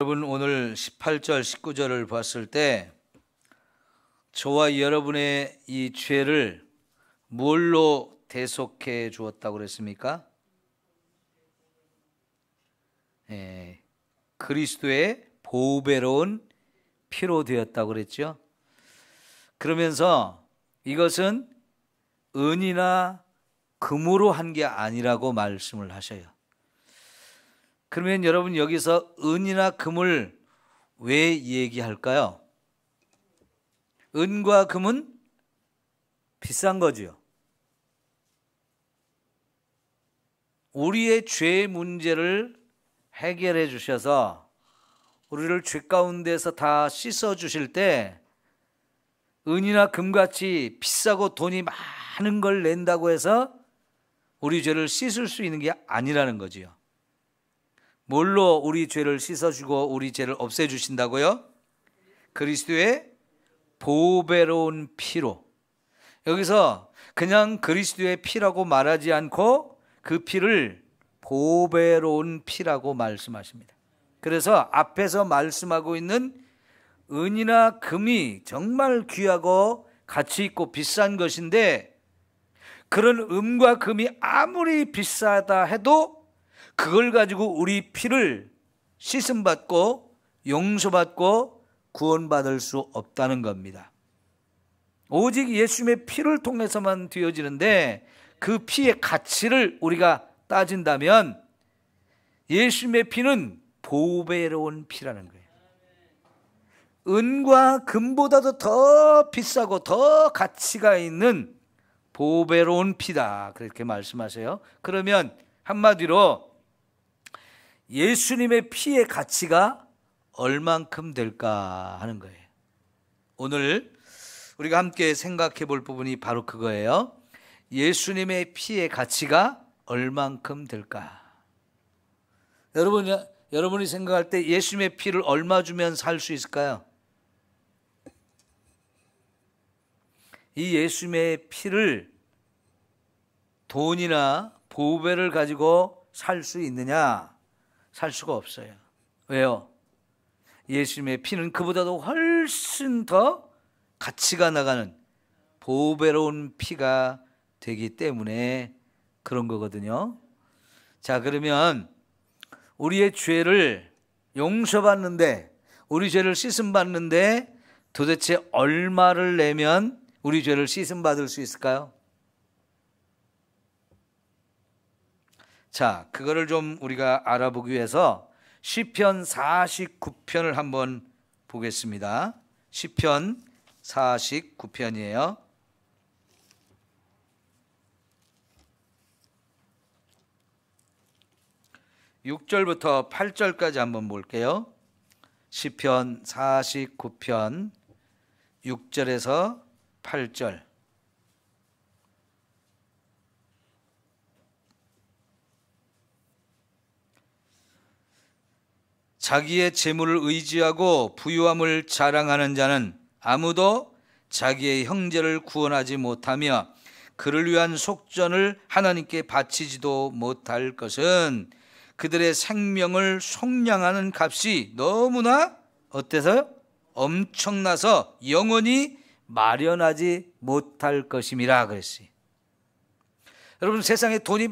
여러분, 오늘 18절 19절을 봤을 때 저와 여러분의 이 죄를 뭘로 대속해 주었다고 그랬습니까? 그리스도의 보배로운 피로 되었다고 그랬죠. 그러면서 이것은 은이나 금으로 한 게 아니라고 말씀을 하셔요. 그러면 여러분, 여기서 은이나 금을 왜 얘기할까요? 은과 금은 비싼 거지요. 우리의 죄 문제를 해결해 주셔서 우리를 죄 가운데서 다 씻어 주실 때 은이나 금같이 비싸고 돈이 많은 걸 낸다고 해서 우리 죄를 씻을 수 있는 게 아니라는 거지요. 뭘로 우리 죄를 씻어주고 우리 죄를 없애주신다고요? 그리스도의 보배로운 피로. 여기서 그냥 그리스도의 피라고 말하지 않고 그 피를 보배로운 피라고 말씀하십니다. 그래서 앞에서 말씀하고 있는 은이나 금이 정말 귀하고 가치 있고 비싼 것인데, 그런 은과 금이 아무리 비싸다 해도 그걸 가지고 우리 피를 씻음받고 용서받고 구원받을 수 없다는 겁니다. 오직 예수님의 피를 통해서만 되어지는데, 그 피의 가치를 우리가 따진다면 예수님의 피는 보배로운 피라는 거예요. 은과 금보다도 더 비싸고 더 가치가 있는 보배로운 피다, 그렇게 말씀하세요. 그러면 한마디로 예수님의 피의 가치가 얼만큼 될까 하는 거예요. 오늘 우리가 함께 생각해 볼 부분이 바로 그거예요. 예수님의 피의 가치가 얼만큼 될까? 여러분이 생각할 때 예수님의 피를 얼마 주면 살 수 있을까요? 이 예수님의 피를 돈이나 보배를 가지고 살 수 있느냐? 살 수가 없어요. 왜요? 예수님의 피는 그보다도 훨씬 더 가치가 나가는 보배로운 피가 되기 때문에 그런 거거든요. 자, 그러면 우리의 죄를 용서받는데, 우리 죄를 씻음받는데 도대체 얼마를 내면 우리 죄를 씻음받을 수 있을까요? 자, 그거를 좀 우리가 알아보기 위해서 시편 49편을 한번 보겠습니다. 시편 49편이에요. 6절부터 8절까지 한번 볼게요. 시편 49편 6절에서 8절. 자기의 재물을 의지하고 부유함을 자랑하는 자는 아무도 자기의 형제를 구원하지 못하며 그를 위한 속전을 하나님께 바치지도 못할 것은 그들의 생명을 속량하는 값이 너무나 어때서요? 엄청나서 영원히 마련하지 못할 것임이라 그랬어요. 여러분, 세상에 돈이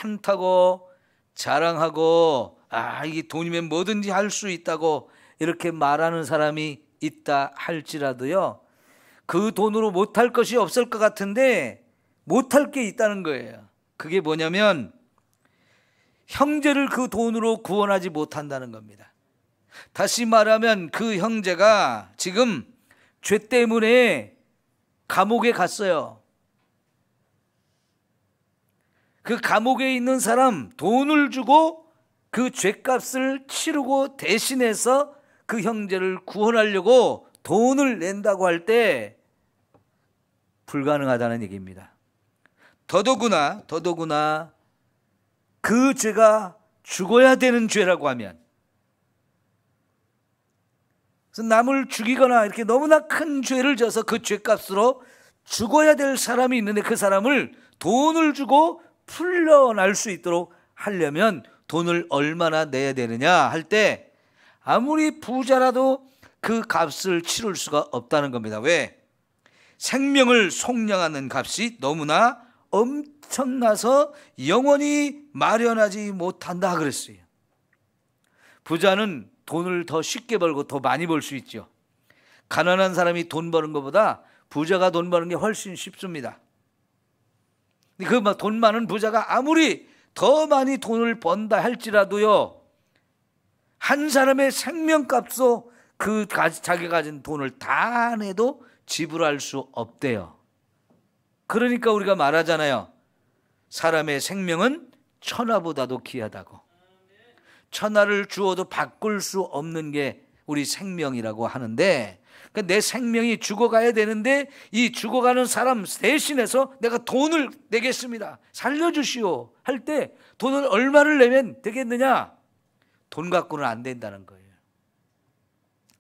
많다고 자랑하고 이게 돈이면 뭐든지 할 수 있다고 이렇게 말하는 사람이 있다 할지라도요, 그 돈으로 못할 것이 없을 것 같은데 못할 게 있다는 거예요. 그게 뭐냐면 형제를 그 돈으로 구원하지 못한다는 겁니다. 다시 말하면 그 형제가 지금 죄 때문에 감옥에 갔어요. 그 감옥에 있는 사람 돈을 주고 그 죄값을 치르고 대신해서 그 형제를 구원하려고 돈을 낸다고 할 때 불가능하다는 얘기입니다. 더더구나 그 죄가 죽어야 되는 죄라고 하면, 그래서 남을 죽이거나 이렇게 너무나 큰 죄를 져서 그 죄값으로 죽어야 될 사람이 있는데 그 사람을 돈을 주고 풀려날 수 있도록 하려면 돈을 얼마나 내야 되느냐 할 때 아무리 부자라도 그 값을 치를 수가 없다는 겁니다. 왜? 생명을 속량하는 값이 너무나 엄청나서 영원히 마련하지 못한다 그랬어요. 부자는 돈을 더 쉽게 벌고 더 많이 벌 수 있죠. 가난한 사람이 돈 버는 것보다 부자가 돈 버는 게 훨씬 쉽습니다. 그 돈 많은 부자가 아무리 더 많이 돈을 번다 할지라도요, 한 사람의 생명값으로 자기가 가진 돈을 다 내도 지불할 수 없대요. 그러니까 우리가 말하잖아요. 사람의 생명은 천하보다도 귀하다고. 천하를 주어도 바꿀 수 없는 게 우리 생명이라고 하는데, 내 생명이 죽어가야 되는데 이 죽어가는 사람 대신해서 내가 돈을 내겠습니다, 살려주시오 할 때 돈을 얼마를 내면 되겠느냐? 돈 갖고는 안 된다는 거예요.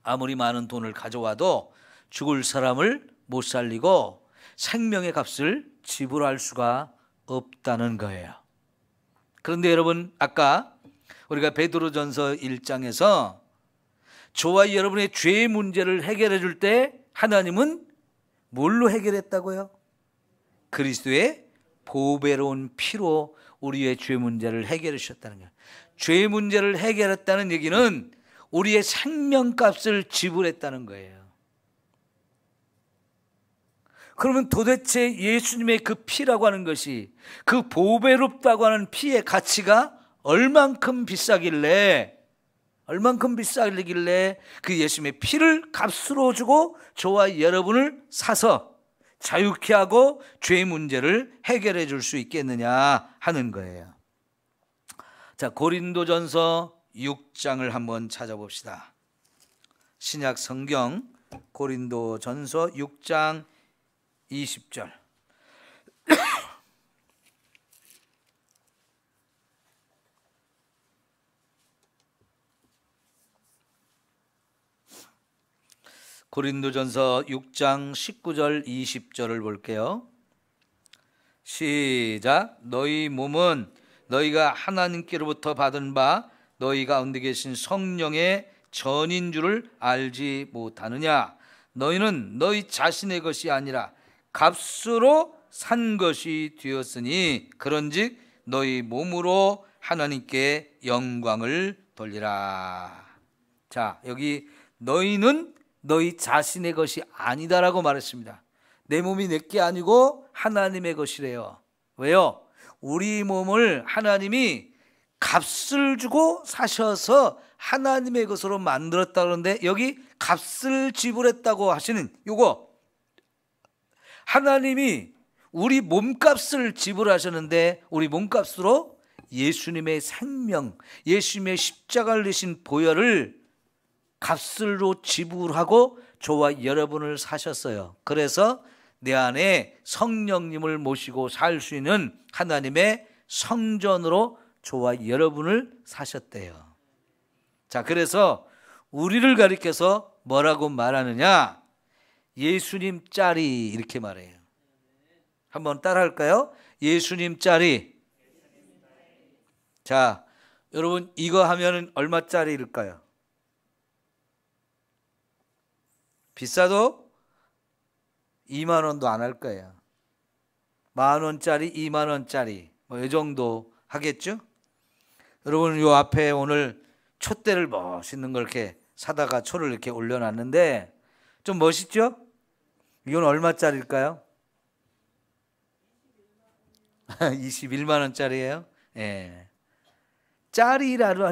아무리 많은 돈을 가져와도 죽을 사람을 못 살리고 생명의 값을 지불할 수가 없다는 거예요. 그런데 여러분, 아까 우리가 베드로전서 1장에서 저와 여러분의 죄의 문제를 해결해 줄 때 하나님은 뭘로 해결했다고요? 그리스도의 보배로운 피로 우리의 죄 문제를 해결해 주셨다는 거예요. 죄 문제를 해결했다는 얘기는 우리의 생명값을 지불했다는 거예요. 그러면 도대체 예수님의 그 피라고 하는 것이, 그 보배롭다고 하는 피의 가치가 얼만큼 비싸길래 그 예수님의 피를 값으로 주고 저와 여러분을 사서 자유케 하고 죄 문제를 해결해 줄 수 있겠느냐 하는 거예요. 자, 고린도전서 6장을 한번 찾아봅시다. 신약 성경 고린도전서 6장 20절. 고린도전서 6장 19절 20절을 볼게요. 시작. 너희 몸은 너희가 하나님께로부터 받은 바 너희 가운데 계신 성령의 전인 줄을 알지 못하느냐? 너희는 너희 자신의 것이 아니라 값으로 산 것이 되었으니 그런즉 너희 몸으로 하나님께 영광을 돌리라. 자, 여기 너희는 너희 자신의 것이 아니다라고 말했습니다. 내 몸이 내 게 아니고 하나님의 것이래요. 왜요? 우리 몸을 하나님이 값을 주고 사셔서 하나님의 것으로 만들었다 그러는데, 여기 값을 지불했다고 하시는 요거, 하나님이 우리 몸값을 지불하셨는데 우리 몸값으로 예수님의 생명, 예수님의 십자가를 지신 보혈을 값으로 지불하고 저와 여러분을 사셨어요. 그래서 내 안에 성령님을 모시고 살 수 있는 하나님의 성전으로 저와 여러분을 사셨대요. 자, 그래서 우리를 가리켜서 뭐라고 말하느냐? 예수님 짜리, 이렇게 말해요. 한번 따라할까요? 예수님 짜리. 자, 여러분, 이거 하면 얼마짜리일까요? 비싸도 2만 원도 안 할 거예요. 10,000원짜리, 2만 원짜리 뭐 이 정도 하겠죠? 여러분, 요 앞에 오늘 촛대를 멋있는 걸 이렇게 사다가 초를 이렇게 올려놨는데 좀 멋있죠? 이건 얼마짜리일까요? 21만 원짜리예요. 예. 짜리라고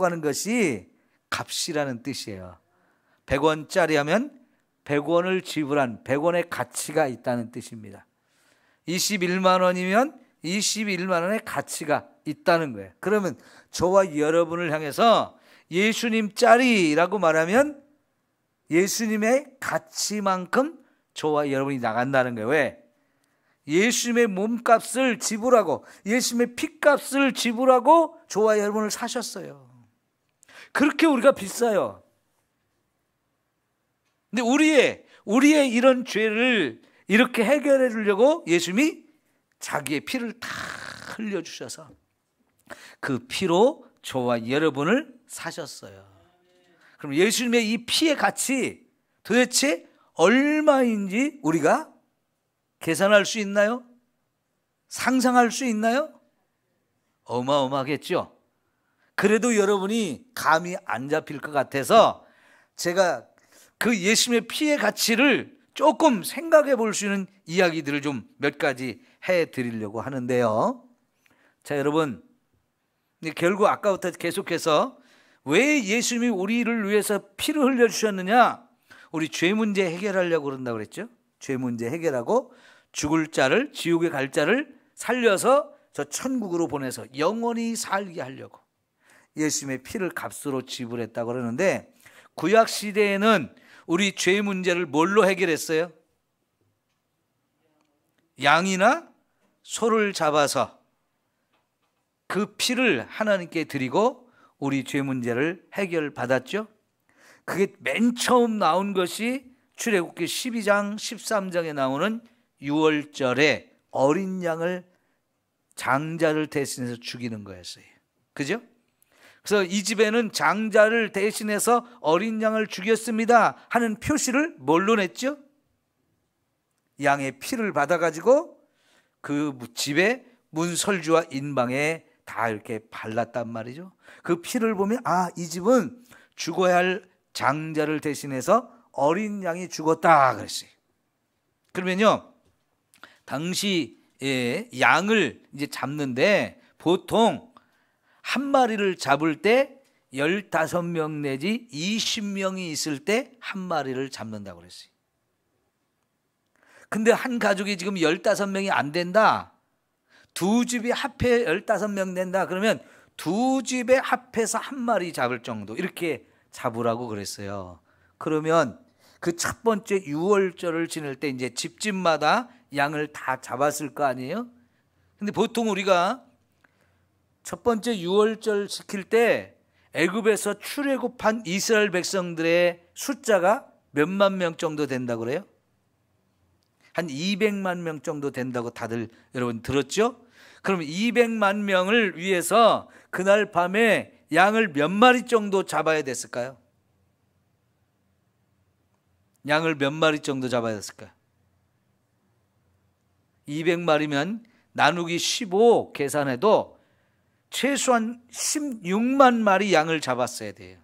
하는 것이 값이라는 뜻이에요. 100원짜리 하면 100원을 지불한 100원의 가치가 있다는 뜻입니다. 21만 원이면 21만 원의 가치가 있다는 거예요. 그러면 저와 여러분을 향해서 예수님 짜리라고 말하면 예수님의 가치만큼 저와 여러분이 나간다는 거예요. 왜? 예수님의 몸값을 지불하고 예수님의 피값을 지불하고 저와 여러분을 사셨어요. 그렇게 우리가 비싸요. 근데 우리의 이런 죄를 이렇게 해결해 주려고 예수님이 자기의 피를 다 흘려주셔서 그 피로 저와 여러분을 사셨어요. 그럼 예수님의 이 피의 가치 도대체 얼마인지 우리가 계산할 수 있나요? 상상할 수 있나요? 어마어마하겠죠. 그래도 여러분이 감이 안 잡힐 것 같아서 제가 그 예수님의 피의 가치를 조금 생각해 볼 수 있는 이야기들을 좀 몇 가지 해 드리려고 하는데요. 자, 여러분, 결국 아까부터 계속해서 왜 예수님이 우리를 위해서 피를 흘려주셨느냐? 우리 죄 문제 해결하려고 그런다고 그랬죠. 죄 문제 해결하고 죽을 자를, 지옥에 갈 자를 살려서 저 천국으로 보내서 영원히 살게 하려고 예수님의 피를 값으로 지불했다고 그러는데, 구약 시대에는 우리 죄 문제를 뭘로 해결했어요? 양이나 소를 잡아서 그 피를 하나님께 드리고 우리 죄 문제를 해결받았죠. 그게 맨 처음 나온 것이 출애굽기 12장 13장에 나오는 유월절에 어린 양을, 장자를 대신해서 죽이는 거였어요. 그죠? 그래서 이 집에는 장자를 대신해서 어린 양을 죽였습니다 하는 표시를 뭘로 냈죠? 양의 피를 받아가지고 그 집의 문설주와 인방에 다 이렇게 발랐단 말이죠. 그 피를 보면 이 집은 죽어야 할 장자를 대신해서 어린 양이 죽었다 그랬어요. 그러면요, 당시에 양을 이제 잡는데 보통 한 마리를 잡을 때 15명 내지 20명이 있을 때 한 마리를 잡는다고 그랬어요. 근데 한 가족이 지금 15명이 안 된다, 두 집이 합해 15명 된다 그러면 두 집에 합해서 한 마리 잡을 정도 이렇게 잡으라고 그랬어요. 그러면 그 첫 번째 유월절을 지낼 때 이제 집집마다 양을 다 잡았을 거 아니에요? 근데 보통 우리가 첫 번째 유월절 지킬 때 애굽에서 출애굽한 이스라엘 백성들의 숫자가 몇만 명 정도 된다고 그래요? 한 200만 명 정도 된다고 다들 여러분 들었죠? 그럼 200만 명을 위해서 그날 밤에 양을 몇 마리 정도 잡아야 됐을까요? 양을 몇 마리 정도 잡아야 됐을까요? 200마리면 나누기 15 계산해도 최소한 16만 마리 양을 잡았어야 돼요.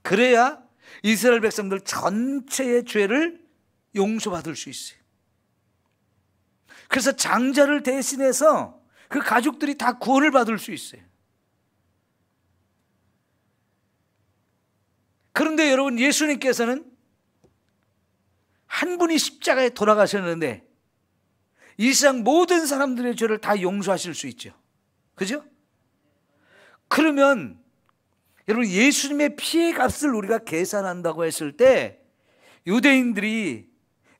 그래야 이스라엘 백성들 전체의 죄를 용서받을 수 있어요. 그래서 장자를 대신해서 그 가족들이 다 구원을 받을 수 있어요. 그런데 여러분, 예수님께서는 한 분이 십자가에 돌아가셨는데 이 세상 모든 사람들의 죄를 다 용서하실 수 있죠. 그죠? 그러면 여러분, 예수님의 피의 값을 우리가 계산한다고 했을 때 유대인들이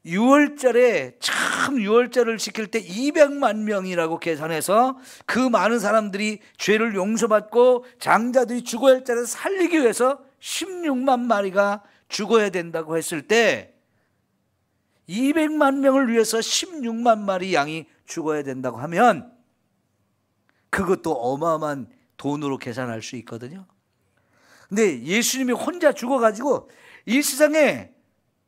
6월절에 참 6월절을 지킬 때 200만 명이라고 계산해서 그 많은 사람들이 죄를 용서받고 장자들이 죽어야 할 자를 살리기 위해서 16만 마리가 죽어야 된다고 했을 때 200만 명을 위해서 16만 마리 양이 죽어야 된다고 하면 그것도 어마어마한 돈으로 계산할 수 있거든요. 근데 예수님이 혼자 죽어가지고 이 세상에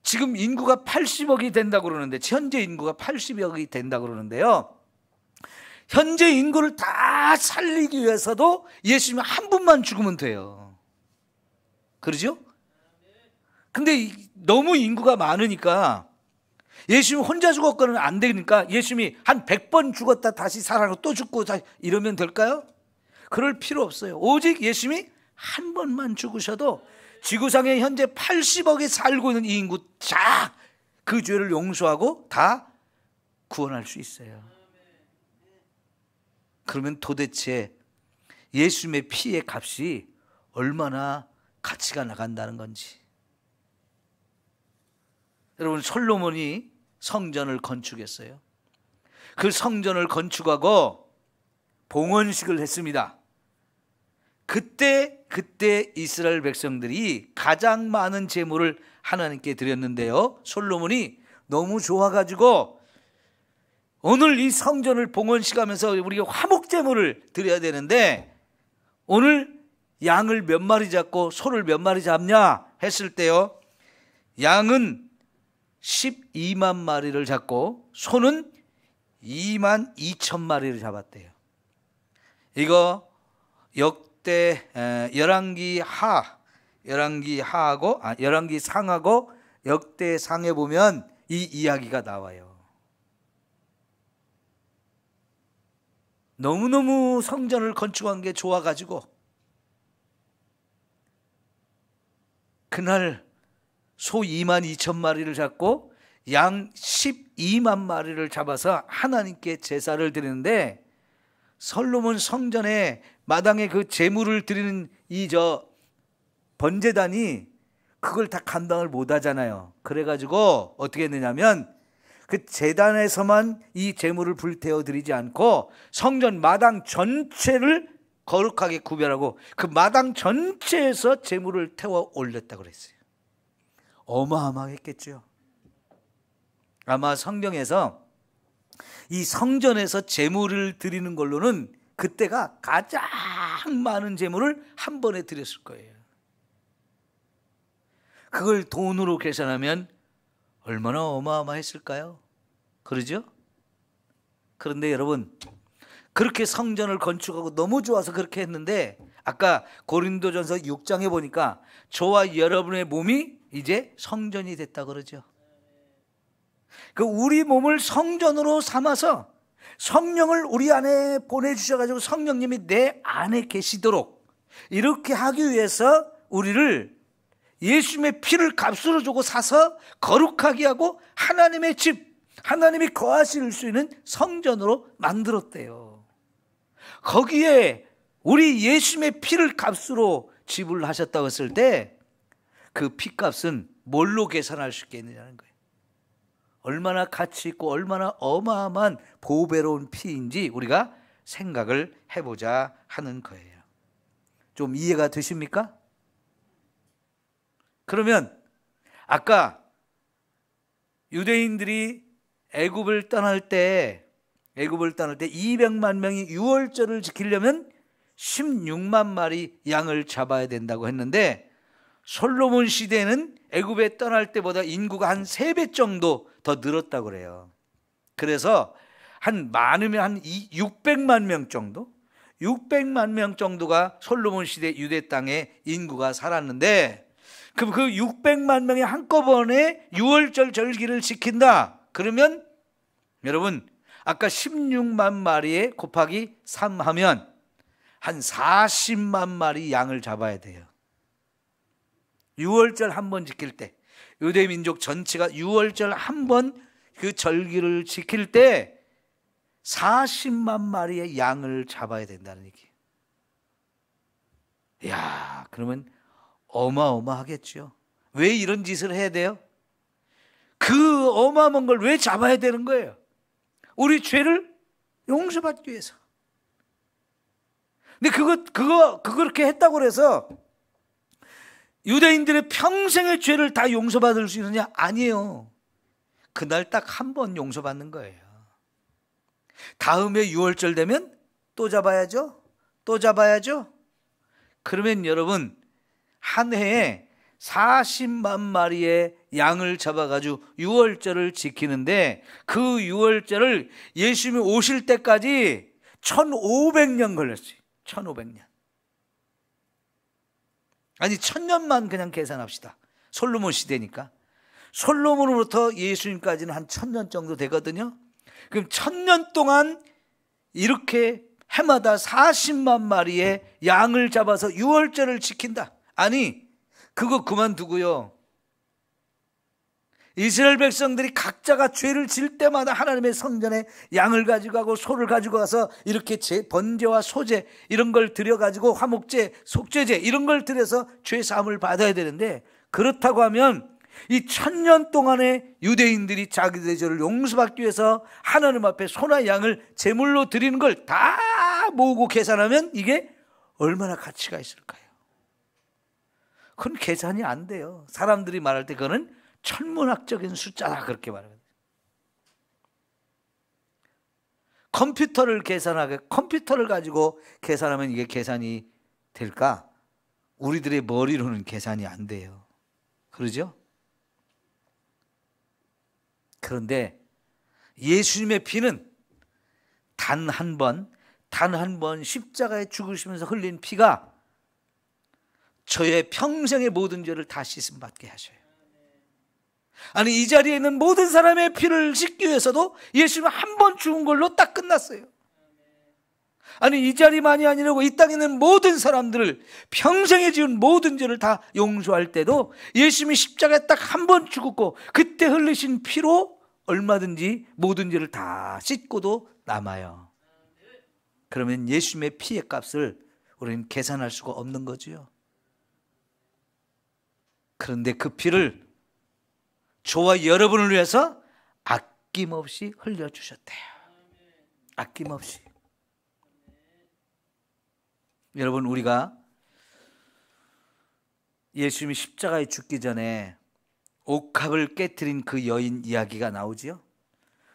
지금 인구가 80억이 된다고 그러는데, 현재 인구가 80억이 된다고 그러는데요, 현재 인구를 다 살리기 위해서도 예수님이 한 분만 죽으면 돼요. 그러죠? 근데 너무 인구가 많으니까 예수님 혼자 죽었거나 안 되니까 예수님이 한 100번 죽었다 다시 살아나고 또 죽고 이러면 될까요? 그럴 필요 없어요. 오직 예수님이 한 번만 죽으셔도 지구상에 현재 80억이 살고 있는 이 인구 다 그 죄를 용서하고 다 구원할 수 있어요. 그러면 도대체 예수님의 피의 값이 얼마나 가치가 나간다는 건지. 여러분, 솔로몬이 성전을 건축했어요. 그 성전을 건축하고 봉헌식을 했습니다. 그때 이스라엘 백성들이 가장 많은 제물을 하나님께 드렸는데요, 솔로몬이 너무 좋아가지고 오늘 이 성전을 봉헌식하면서 우리가 화목 제물을 드려야 되는데 오늘 양을 몇 마리 잡고 소를 몇 마리 잡냐 했을 때요, 양은 12만 마리를 잡고 소는 2만 2천 마리를 잡았대요. 이거 역대 열왕기 상하고 역대 상에 보면 이 이야기가 나와요. 너무너무 성전을 건축한 게 좋아가지고 그날 소 2만 2천 마리를 잡고 양 12만 마리를 잡아서 하나님께 제사를 드리는데, 솔로몬 성전에 마당에 그 제물을 드리는 이 번제단이 그걸 다 감당을 못 하잖아요. 그래가지고 어떻게 했느냐면 그 제단에서만 이 제물을 불태워 드리지 않고 성전 마당 전체를 거룩하게 구별하고 그 마당 전체에서 제물을 태워 올렸다고 그랬어요. 어마어마했겠죠. 아마 성경에서 이 성전에서 제물을 드리는 걸로는 그때가 가장 많은 제물을 한 번에 드렸을 거예요. 그걸 돈으로 계산하면 얼마나 어마어마했을까요? 그러죠? 그런데 여러분, 그렇게 성전을 건축하고 너무 좋아서 그렇게 했는데, 아까 고린도전서 6장에 보니까 저와 여러분의 몸이 이제 성전이 됐다 그러죠. 그 우리 몸을 성전으로 삼아서 성령을 우리 안에 보내주셔가지고 성령님이 내 안에 계시도록 이렇게 하기 위해서 우리를 예수님의 피를 값으로 주고 사서 거룩하게 하고 하나님의 집, 하나님이 거하실 수 있는 성전으로 만들었대요. 거기에 우리 예수님의 피를 값으로 지불하셨다고 했을 때 그 피값은 뭘로 계산할 수 있겠느냐는 거예요. 얼마나 가치 있고 얼마나 어마어마한 보배로운 피인지 우리가 생각을 해보자 하는 거예요. 좀 이해가 되십니까? 그러면 아까 유대인들이 애굽을 떠날 때 200만 명이 유월절을 지키려면 16만 마리 양을 잡아야 된다고 했는데, 솔로몬 시대에는 애굽에 떠날 때보다 인구가 한 3배 정도 더 늘었다고 그래요. 그래서 많으면 한 600만 명 정도? 600만 명 정도가 솔로몬 시대 유대 땅에 인구가 살았는데, 그럼 그 600만 명이 한꺼번에 유월절 절기를 지킨다. 그러면 여러분, 아까 16만 마리에 곱하기 3 하면 한 40만 마리 양을 잡아야 돼요. 유월절 한 번 지킬 때, 유대 민족 전체가 유월절 한 번 그 절기를 지킬 때 40만 마리의 양을 잡아야 된다는 얘기예요. 이야, 그러면 어마어마하겠죠. 왜 이런 짓을 해야 돼요? 그 어마어마한 걸 왜 잡아야 되는 거예요? 우리 죄를 용서받기 위해서. 근데 그렇게 했다고 해서 유대인들의 평생의 죄를 다 용서받을 수 있느냐? 아니에요. 그날 딱 한 번 용서받는 거예요. 다음에 6월절 되면 또 잡아야죠. 또 잡아야죠. 그러면 여러분, 한 해에 40만 마리의 양을 잡아가지고 6월절을 지키는데, 그 6월절을 예수님이 오실 때까지 1500년 걸렸어요. 1500년. 아니 1000년만 그냥 계산합시다. 솔로몬 시대니까. 솔로몬으로부터 예수님까지는 한 1000년 정도 되거든요. 그럼 1000년 동안 이렇게 해마다 40만 마리의 양을 잡아서 유월절을 지킨다. 아니 그거 그만두고요, 이스라엘 백성들이 각자가 죄를 질 때마다 하나님의 성전에 양을 가지고 가고 소를 가지고 가서 이렇게 번제와 소제 이런 걸 드려가지고 화목제, 속죄제 이런 걸 드려서 죄 사함을 받아야 되는데, 그렇다고 하면 이 1000년 동안에 유대인들이 자기들의 죄를 용서받기 위해서 하나님 앞에 소나 양을 제물로 드리는 걸 다 모으고 계산하면 이게 얼마나 가치가 있을까요? 그건 계산이 안 돼요. 사람들이 말할 때 그거는 천문학적인 숫자다 그렇게 말합니다. 컴퓨터를 가지고 계산하면 이게 계산이 될까? 우리들의 머리로는 계산이 안 돼요. 그러죠? 그런데 예수님의 피는 단 한 번 십자가에 죽으시면서 흘린 피가 저의 평생의 모든 죄를 다 씻음 받게 하셔요. 아니, 이 자리에 있는 모든 사람의 피를 씻기 위해서도 예수님은 한 번 죽은 걸로 딱 끝났어요. 아니, 이 자리만이 아니라고 이 땅에 있는 모든 사람들을, 평생에 지은 모든 죄를 다 용서할 때도 예수님이 십자가에 딱 한 번 죽었고 그때 흘리신 피로 얼마든지 모든 죄를 다 씻고도 남아요. 그러면 예수님의 피의 값을 우리는 계산할 수가 없는 거지요. 그런데 그 피를 저와 여러분을 위해서 아낌없이 흘려주셨대요. 아낌없이. 여러분, 우리가 예수님이 십자가에 죽기 전에 옥합을 깨트린 그 여인 이야기가 나오지요.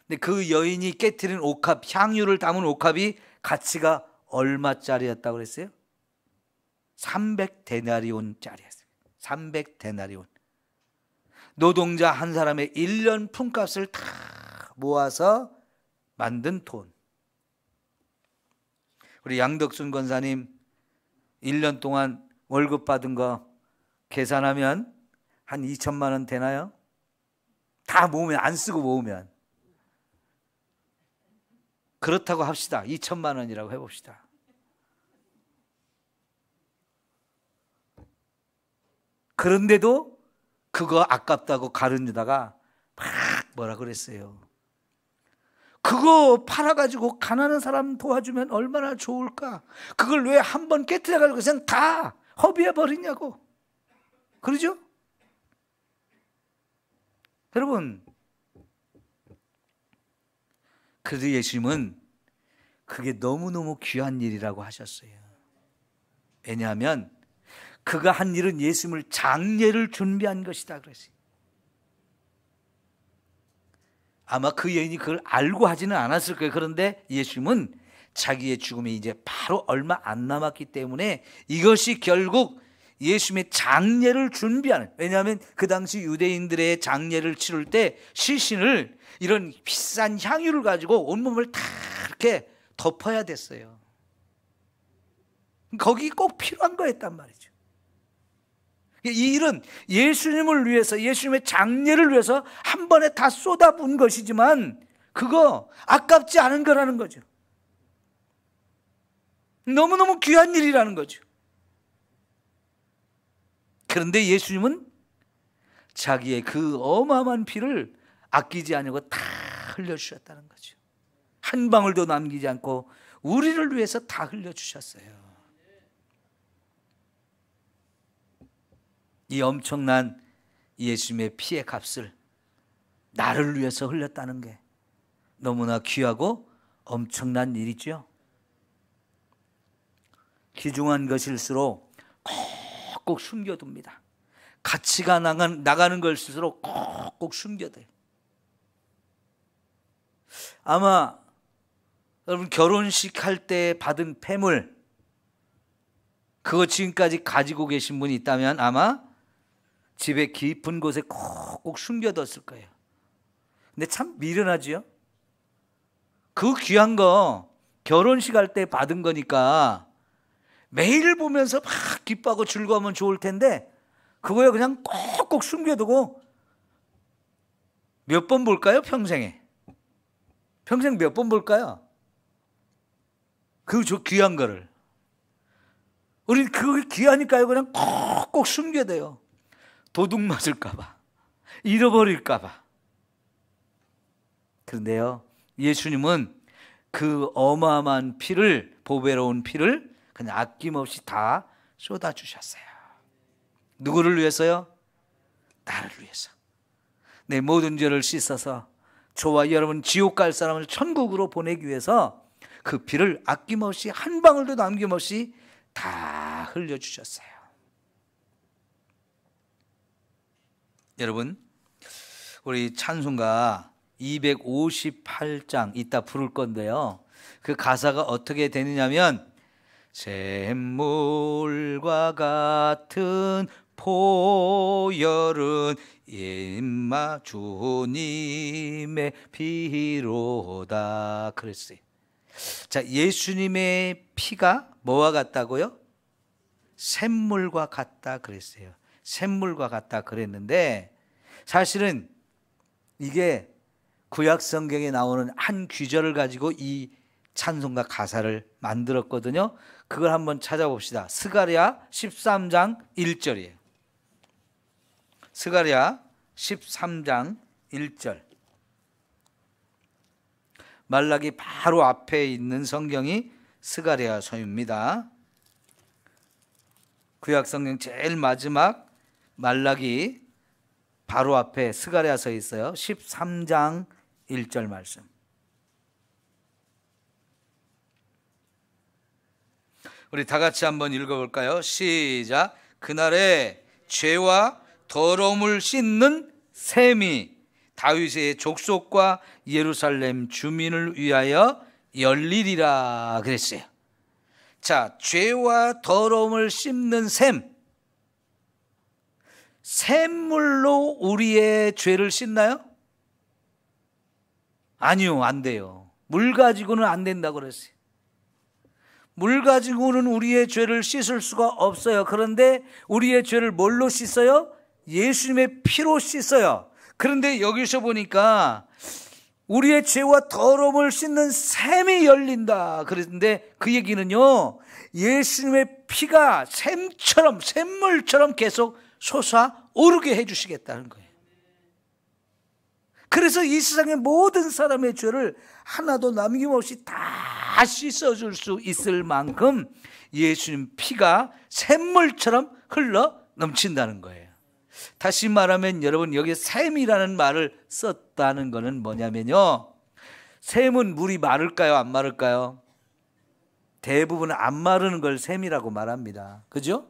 근데 그 여인이 깨트린 옥합, 향유를 담은 옥합이 가치가 얼마짜리였다고 그랬어요? 300데나리온짜리였어요. 300데나리온. 노동자 한 사람의 1년 품값을 다 모아서 만든 돈. 우리 양덕순 권사님 1년 동안 월급 받은 거 계산하면 한 2천만 원 되나요? 다 모으면, 안 쓰고 모으면. 그렇다고 합시다. 2천만 원이라고 해봅시다. 그런데도 그거 아깝다고 가르느다가 막 뭐라 그랬어요. 그거 팔아가지고 가난한 사람 도와주면 얼마나 좋을까? 그걸 왜 한 번 깨트려가지고 그냥 다 허비해버리냐고. 그러죠? 여러분, 그래도 예수님은 그게 너무너무 귀한 일이라고 하셨어요. 왜냐하면 그가 한 일은 예수님을 장례를 준비한 것이다 그랬어요. 아마 그 여인이 그걸 알고 하지는 않았을 거예요. 그런데 예수님은 자기의 죽음이 이제 바로 얼마 안 남았기 때문에 이것이 결국 예수님의 장례를 준비하는, 왜냐하면 그 당시 유대인들의 장례를 치를 때 시신을 이런 비싼 향유를 가지고 온몸을 다 이렇게 덮어야 됐어요. 거기 꼭 필요한 거였단 말이죠. 이 일은 예수님을 위해서, 예수님의 장례를 위해서 한 번에 다 쏟아부은 것이지만 그거 아깝지 않은 거라는 거죠. 너무너무 귀한 일이라는 거죠. 그런데 예수님은 자기의 그 어마어마한 피를 아끼지 않고 다 흘려주셨다는 거죠. 한 방울도 남기지 않고 우리를 위해서 다 흘려주셨어요. 이 엄청난 예수님의 피의 값을 나를 위해서 흘렸다는 게 너무나 귀하고 엄청난 일이죠. 귀중한 것일수록 꼭 숨겨둡니다. 가치가 나가는 것일수록 꼭 숨겨둬요. 아마 여러분 결혼식 할 때 받은 폐물, 그거 지금까지 가지고 계신 분이 있다면 아마 집에 깊은 곳에 꼭 숨겨뒀을 거예요. 근데 참 미련하지요? 그 귀한 거 결혼식 할 때 받은 거니까 매일 보면서 막 기뻐하고 즐거우면 좋을 텐데 그거에 그냥 꼭꼭 숨겨두고 몇 번 볼까요? 평생 몇 번 볼까요? 그 귀한 거를. 우리 그게 귀하니까요 그냥 꼭꼭 숨겨둬요. 도둑 맞을까 봐, 잃어버릴까 봐. 그런데요, 예수님은 그 어마어마한 피를, 보배로운 피를 그냥 아낌없이 다 쏟아주셨어요. 누구를 위해서요? 나를 위해서. 내 모든 죄를 씻어서 저와 여러분 지옥 갈 사람을 천국으로 보내기 위해서 그 피를 아낌없이 한 방울도 남김없이 다 흘려주셨어요. 여러분, 우리 찬송가 258장 이따 부를 건데요, 그 가사가 어떻게 되느냐면 샘물과 같은 보혈은 임마 주님의 피로다 그랬어요. 자, 예수님의 피가 뭐와 같다고요? 샘물과 같다 그랬어요. 샘물과 같다 그랬는데 사실은 이게 구약 성경에 나오는 한 구절을 가지고 이 찬송가 가사를 만들었거든요. 그걸 한번 찾아봅시다. 스가랴 13장 1절이에요. 스가랴 13장 1절. 말라기 바로 앞에 있는 성경이 스가랴서입니다. 구약 성경 제일 마지막 말라기 바로 앞에 스가랴서 있어요. 13장 1절 말씀. 우리 다 같이 한번 읽어볼까요? 시작. 그날에 죄와 더러움을 씻는 샘이 다윗의 족속과 예루살렘 주민을 위하여 열리리라 그랬어요. 자, 죄와 더러움을 씻는 샘. 샘물로 우리의 죄를 씻나요? 아니요, 안 돼요. 물 가지고는 안 된다고 그랬어요. 물 가지고는 우리의 죄를 씻을 수가 없어요. 그런데 우리의 죄를 뭘로 씻어요? 예수님의 피로 씻어요. 그런데 여기서 보니까 우리의 죄와 더러움을 씻는 샘이 열린다 그랬는데 그 얘기는요, 예수님의 피가 샘처럼 샘물처럼 계속 솟아오르게 해주시겠다는 거예요. 그래서 이 세상의 모든 사람의 죄를 하나도 남김없이 다 씻어줄 수 있을 만큼 예수님 피가 샘물처럼 흘러 넘친다는 거예요. 다시 말하면 여러분, 여기 샘이라는 말을 썼다는 것은 뭐냐면요, 샘은 물이 마를까요, 안 마를까요? 대부분 안 마르는 걸 샘이라고 말합니다. 그죠?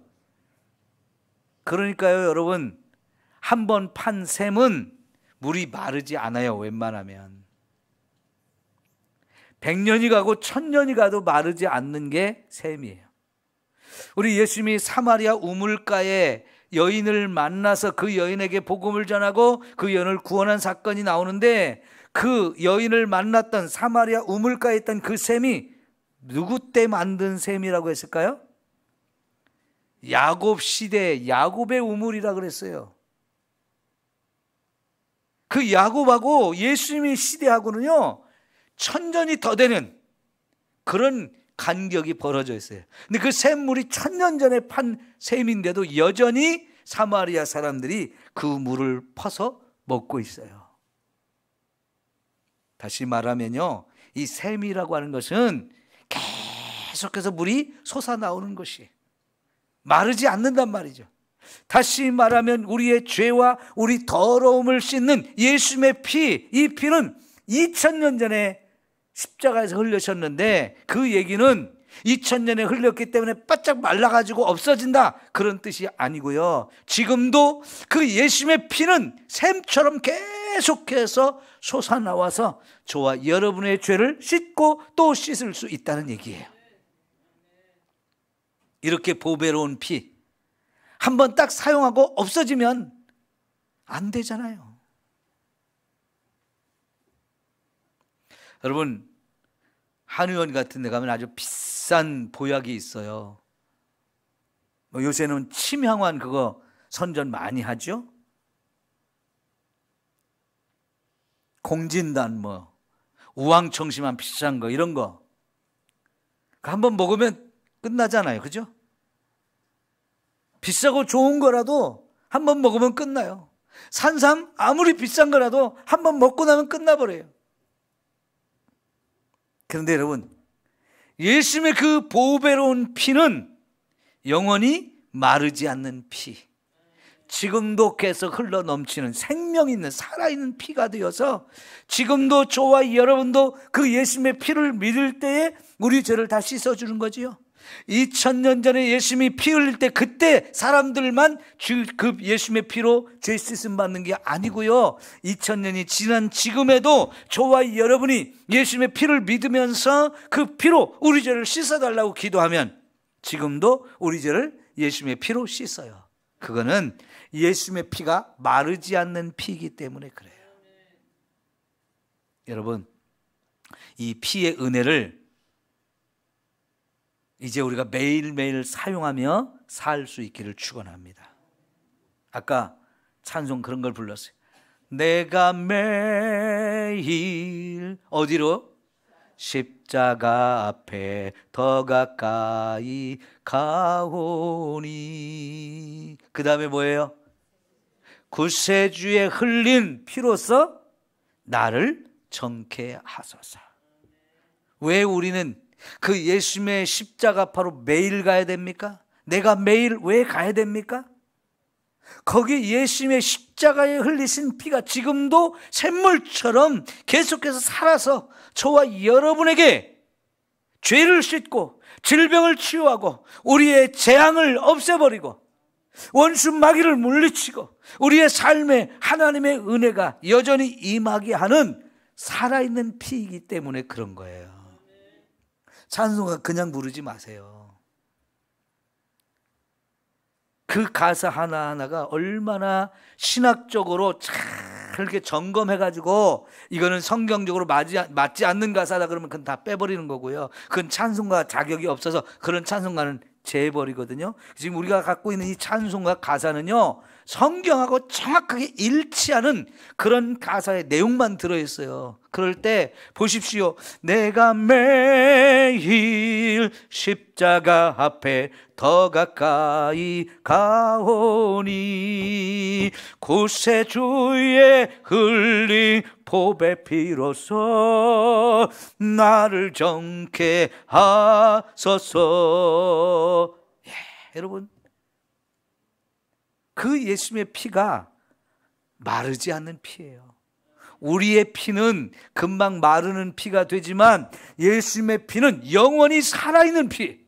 그러니까요, 여러분, 한 번 판 샘은 물이 마르지 않아요. 웬만하면 100년이 가고 1000년이 가도 마르지 않는 게 샘이에요. 우리 예수님이 사마리아 우물가에 여인을 만나서 그 여인에게 복음을 전하고 그 여인을 구원한 사건이 나오는데, 그 여인을 만났던 사마리아 우물가에 있던 그 샘이 누구 때 만든 샘이라고 했을까요? 야곱 시대 야곱의 우물이라 그랬어요. 그 야곱하고 예수님의 시대하고는요 1000년이 더 되는 그런 간격이 벌어져 있어요. 근데 그 샘물이 1000년 전에 판 샘인데도 여전히 사마리아 사람들이 그 물을 퍼서 먹고 있어요. 다시 말하면요, 이 샘이라고 하는 것은 계속해서 물이 솟아나오는 것이 마르지 않는단 말이죠. 다시 말하면 우리의 죄와 우리 더러움을 씻는 예수님의 피, 이 피는 2000년 전에 십자가에서 흘리셨는데 그 얘기는 2000년에 흘렸기 때문에 바짝 말라가지고 없어진다 그런 뜻이 아니고요, 지금도 그 예수님의 피는 샘처럼 계속해서 솟아나와서 저와 여러분의 죄를 씻고 또 씻을 수 있다는 얘기예요. 이렇게 보배로운 피 한번 딱 사용하고 없어지면 안 되잖아요. 여러분, 한의원 같은 데 가면 아주 비싼 보약이 있어요. 요새는 침향환 그거 선전 많이 하죠. 공진단 우황청심환 비싼 거 이런 거 한번 먹으면 끝나잖아요. 그죠? 비싸고 좋은 거라도 한번 먹으면 끝나요. 산삼 아무리 비싼 거라도 한번 먹고 나면 끝나버려요. 그런데 여러분, 예수님의 그 보배로운 피는 영원히 마르지 않는 피, 지금도 계속 흘러 넘치는 생명 있는 살아있는 피가 되어서 지금도 저와 여러분도 그 예수님의 피를 믿을 때에 우리 죄를 다 씻어주는 거지요. 2000년 전에 예수님이 피 흘릴 때 그때 사람들만 그 예수님의 피로 죄 씻음 받는 게 아니고요, 2000년이 지난 지금에도 저와 여러분이 예수님의 피를 믿으면서 그 피로 우리 죄를 씻어달라고 기도하면 지금도 우리 죄를 예수님의 피로 씻어요. 그거는 예수님의 피가 마르지 않는 피이기 때문에 그래요. 여러분, 이 피의 은혜를 이제 우리가 매일매일 사용하며 살 수 있기를 축원합니다. 아까 찬송 그런 걸 불렀어요. 내가 매일 어디로? 십자가 앞에 더 가까이 가오니. 그 다음에 뭐예요? 구세주의 흘린 피로써 나를 정케 하소서. 왜 우리는 그 예수님의 십자가 앞으로 매일 가야 됩니까? 내가 매일 왜 가야 됩니까? 거기 예수님의 십자가에 흘리신 피가 지금도 샘물처럼 계속해서 살아서 저와 여러분에게 죄를 씻고 질병을 치유하고 우리의 재앙을 없애버리고 원수 마귀를 물리치고 우리의 삶에 하나님의 은혜가 여전히 임하게 하는 살아있는 피이기 때문에 그런 거예요. 찬송가 그냥 부르지 마세요. 그 가사 하나하나가 얼마나 신학적으로 잘 이렇게 점검해가지고 이거는 성경적으로 맞지 않는 가사다 그러면 그건 다 빼버리는 거고요. 그건 찬송가 자격이 없어서 그런 찬송가는 제해버리거든요. 지금 우리가 갖고 있는 이 찬송가 가사는요, 성경하고 정확하게 일치하는 그런 가사의 내용만 들어있어요. 그럴 때 보십시오. 내가 매일 십자가 앞에 더 가까이 가오니 구세주의 흘린 보배 피로써 나를 정케 하소서. 여러분, 그 예수님의 피가 마르지 않는 피예요. 우리의 피는 금방 마르는 피가 되지만 예수님의 피는 영원히 살아있는 피.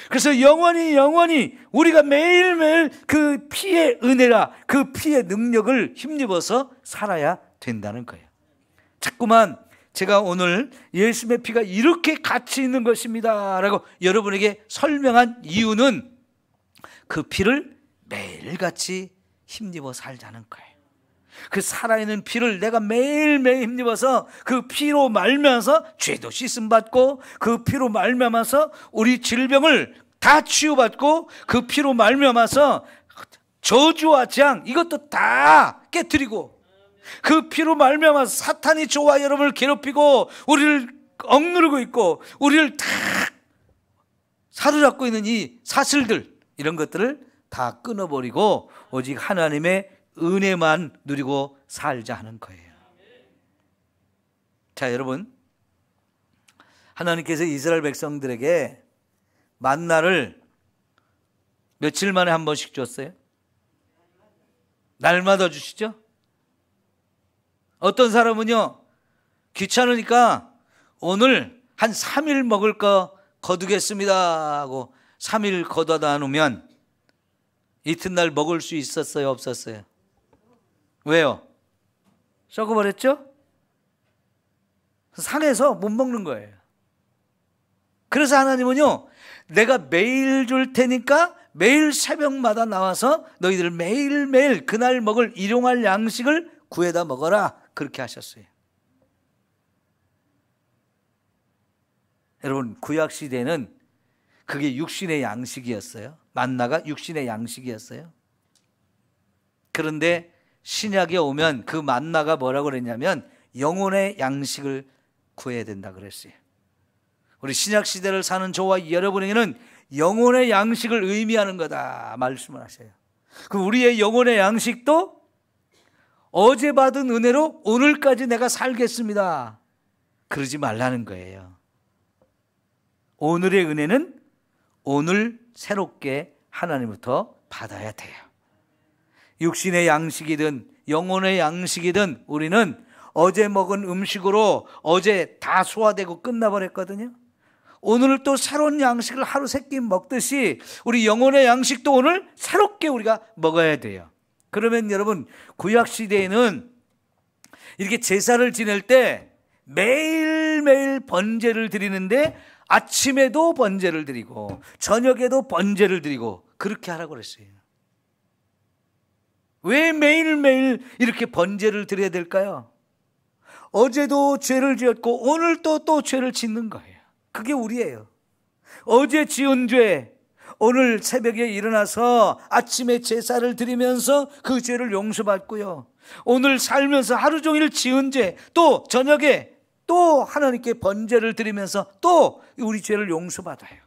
그래서 영원히 우리가 매일매일 그 피의 은혜라 그 피의 능력을 힘입어서 살아야 된다는 거예요. 자꾸만 제가 오늘 예수님의 피가 이렇게 가치 있는 것입니다 라고 여러분에게 설명한 이유는 그 피를 매일같이 힘입어 살자는 거예요. 그 살아있는 피를 내가 매일매일 힘입어서 그 피로 말미암아서 죄도 씻음받고 그 피로 말미암아서 우리 질병을 다 치유받고 그 피로 말미암아서 저주와 재앙 이것도 다 깨트리고 그 피로 말미암아서 사탄이 저와 여러분을 괴롭히고 우리를 억누르고 있고 우리를 다 사로잡고 있는 이 사슬들 이런 것들을 다 끊어버리고 오직 하나님의 은혜만 누리고 살자 하는 거예요. 자, 여러분, 하나님께서 이스라엘 백성들에게 만나를 며칠 만에 한 번씩 줬어요? 날마다 주시죠? 어떤 사람은요, 귀찮으니까 오늘 한 3일 먹을 거 거두겠습니다 하고 3일 거둬다 놓으면 이튿날 먹을 수 있었어요? 없었어요? 왜요? 썩어버렸죠? 상해서 못 먹는 거예요. 그래서 하나님은요, 내가 매일 줄 테니까 매일 새벽마다 나와서 너희들 매일매일 그날 먹을 일용할 양식을 구해다 먹어라 그렇게 하셨어요. 여러분, 구약시대는 그게 육신의 양식이었어요. 만나가 육신의 양식이었어요. 그런데 신약에 오면 그 만나가 뭐라고 그랬냐면 영혼의 양식을 구해야 된다 그랬어요. 우리 신약 시대를 사는 저와 여러분에게는 영혼의 양식을 의미하는 거다 말씀을 하셔요. 그럼 우리의 영혼의 양식도 어제 받은 은혜로 오늘까지 내가 살겠습니다 그러지 말라는 거예요. 오늘의 은혜는 오늘 새롭게 하나님부터 받아야 돼요. 육신의 양식이든 영혼의 양식이든 우리는 어제 먹은 음식으로 어제 다 소화되고 끝나버렸거든요. 오늘 또 새로운 양식을 하루 세 끼 먹듯이 우리 영혼의 양식도 오늘 새롭게 우리가 먹어야 돼요. 그러면 여러분, 구약시대에는 이렇게 제사를 지낼 때 매일매일 번제를 드리는데 아침에도 번제를 드리고 저녁에도 번제를 드리고 그렇게 하라고 그랬어요. 왜 매일매일 이렇게 번제를 드려야 될까요? 어제도 죄를 지었고 오늘 또 죄를 짓는 거예요. 그게 우리예요. 어제 지은 죄, 오늘 새벽에 일어나서 아침에 제사를 드리면서 그 죄를 용서받고요. 오늘 살면서 하루 종일 지은 죄, 또 저녁에 또 하나님께 번제를 드리면서 또 우리 죄를 용서받아요.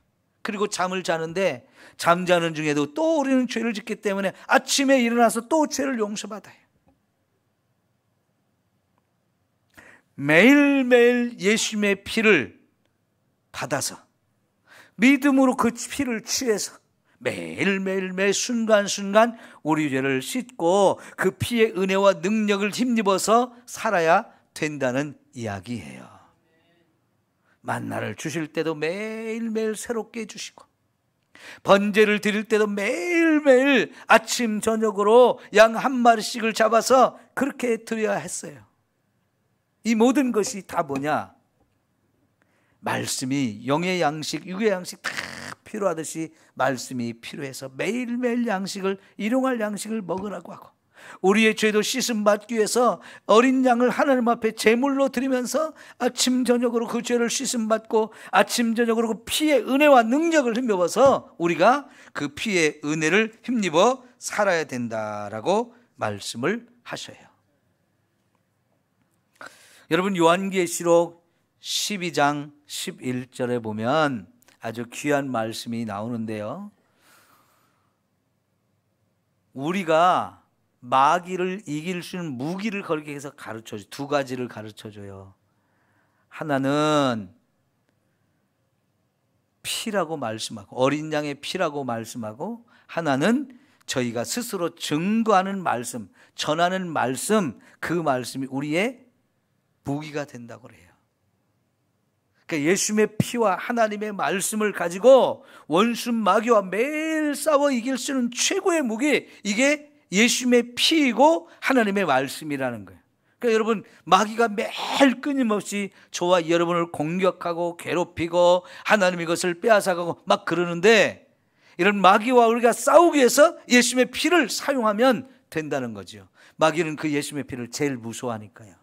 그리고 잠을 자는데 잠자는 중에도 또 우리는 죄를 짓기 때문에 아침에 일어나서 또 죄를 용서받아요. 매일매일 예수님의 피를 받아서 믿음으로 그 피를 취해서 매일매일 매 순간순간 우리 죄를 씻고 그 피의 은혜와 능력을 힘입어서 살아야 된다는 이야기예요. 만나를 주실 때도 매일매일 새롭게 해주시고 번제를 드릴 때도 매일매일 아침 저녁으로 양 한 마리씩을 잡아서 그렇게 드려야 했어요. 이 모든 것이 다 뭐냐? 말씀이 영의 양식, 육의 양식 다 필요하듯이 말씀이 필요해서 매일매일 양식을, 일용할 양식을 먹으라고 하고, 우리의 죄도 씻음 받기 위해서 어린 양을 하나님 앞에 제물로 드리면서 아침 저녁으로 그 죄를 씻음 받고 아침 저녁으로 그 피의 은혜와 능력을 힘입어서 우리가 그 피의 은혜를 힘입어 살아야 된다라고 말씀을 하셔요. 여러분, 요한계시록 12장 11절에 보면 아주 귀한 말씀이 나오는데요, 우리가 마귀를 이길 수 있는 무기를 거기에 해서 가르쳐줘요. 두 가지를 가르쳐줘요. 하나는 피라고 말씀하고, 어린 양의 피라고 말씀하고, 하나는 저희가 스스로 증거하는 말씀, 전하는 말씀, 그 말씀이 우리의 무기가 된다고 그래요. 그러니까 예수님의 피와 하나님의 말씀을 가지고 원수 마귀와 매일 싸워 이길 수 있는 최고의 무기, 이게 예수님의 피이고 하나님의 말씀이라는 거예요. 그러니까 여러분, 마귀가 매일 끊임없이 저와 여러분을 공격하고 괴롭히고 하나님의 것을 빼앗아가고 막 그러는데, 이런 마귀와 우리가 싸우기 위해서 예수님의 피를 사용하면 된다는 거죠. 마귀는 그 예수님의 피를 제일 무서워하니까요.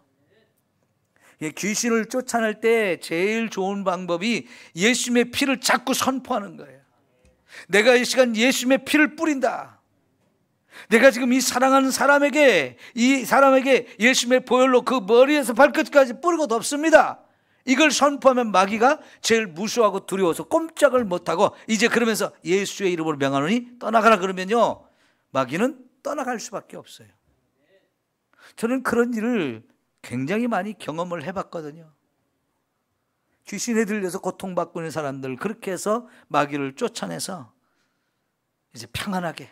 귀신을 쫓아낼 때 제일 좋은 방법이 예수님의 피를 자꾸 선포하는 거예요. 내가 이 시간 예수님의 피를 뿌린다. 내가 지금 이 사랑하는 사람에게, 이 사람에게 예수님의 보혈로 그 머리에서 발끝까지 뿌리고 덮습니다. 이걸 선포하면 마귀가 제일 무서워하고 두려워서 꼼짝을 못하고, 이제 그러면서 예수의 이름으로 명하노니 떠나가라 그러면요, 마귀는 떠나갈 수밖에 없어요. 저는 그런 일을 굉장히 많이 경험을 해봤거든요. 귀신에 들려서 고통받고 있는 사람들, 그렇게 해서 마귀를 쫓아내서 이제 평안하게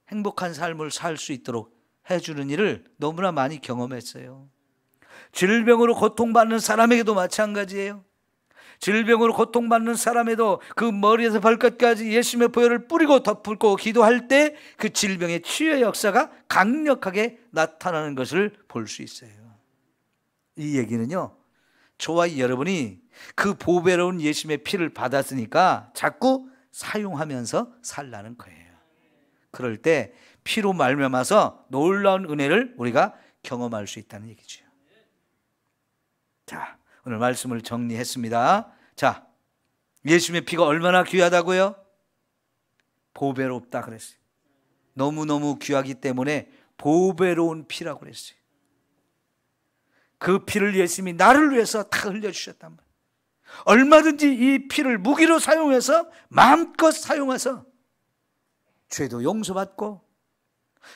행복한 삶을 살 수 있도록 해주는 일을 너무나 많이 경험했어요. 질병으로 고통받는 사람에게도 마찬가지예요. 질병으로 고통받는 사람에도 그 머리에서 발끝까지 예수님의 보혈을 뿌리고 덮고 기도할 때 그 질병의 치유의 역사가 강력하게 나타나는 것을 볼 수 있어요. 이 얘기는요, 저와 여러분이 그 보배로운 예수님의 피를 받았으니까 자꾸 사용하면서 살라는 거예요. 그럴 때 피로 말미암아서 놀라운 은혜를 우리가 경험할 수 있다는 얘기죠. 자, 오늘 말씀을 정리했습니다. 자, 예수님의 피가 얼마나 귀하다고요? 보배롭다 그랬어요. 너무너무 귀하기 때문에 보배로운 피라고 그랬어요. 그 피를 예수님이 나를 위해서 다 흘려주셨단 말이에요. 얼마든지 이 피를 무기로 사용해서 마음껏 사용해서 죄도 용서받고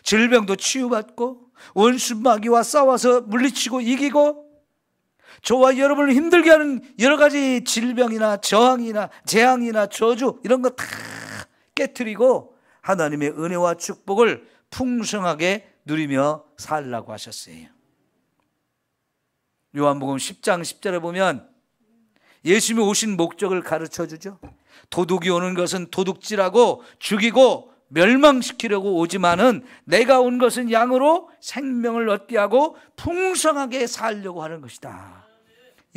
질병도 치유받고 원수 마귀와 싸워서 물리치고 이기고, 저와 여러분을 힘들게 하는 여러 가지 질병이나 저항이나 재앙이나 저주 이런 거 다 깨트리고 하나님의 은혜와 축복을 풍성하게 누리며 살라고 하셨어요. 요한복음 10장 10절에 보면 예수님이 오신 목적을 가르쳐주죠. 도둑이 오는 것은 도둑질하고 죽이고 멸망시키려고 오지만은 내가 온 것은 양으로 생명을 얻게 하고 풍성하게 살려고 하는 것이다.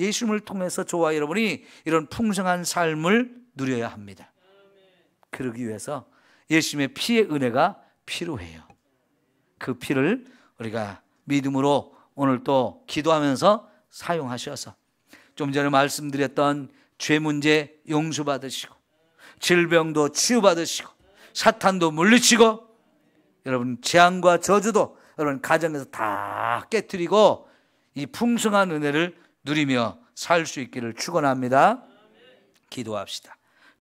예수님을 통해서 저와 여러분이 이런 풍성한 삶을 누려야 합니다. 그러기 위해서 예수님의 피의 은혜가 필요해요. 그 피를 우리가 믿음으로 오늘 또 기도하면서 사용하셔서 좀 전에 말씀드렸던 죄 문제 용서받으시고 질병도 치유받으시고 사탄도 물리치고 여러분 재앙과 저주도 여러분 가정에서 다 깨트리고 이 풍성한 은혜를 누리며 살 수 있기를 축원합니다. 기도합시다.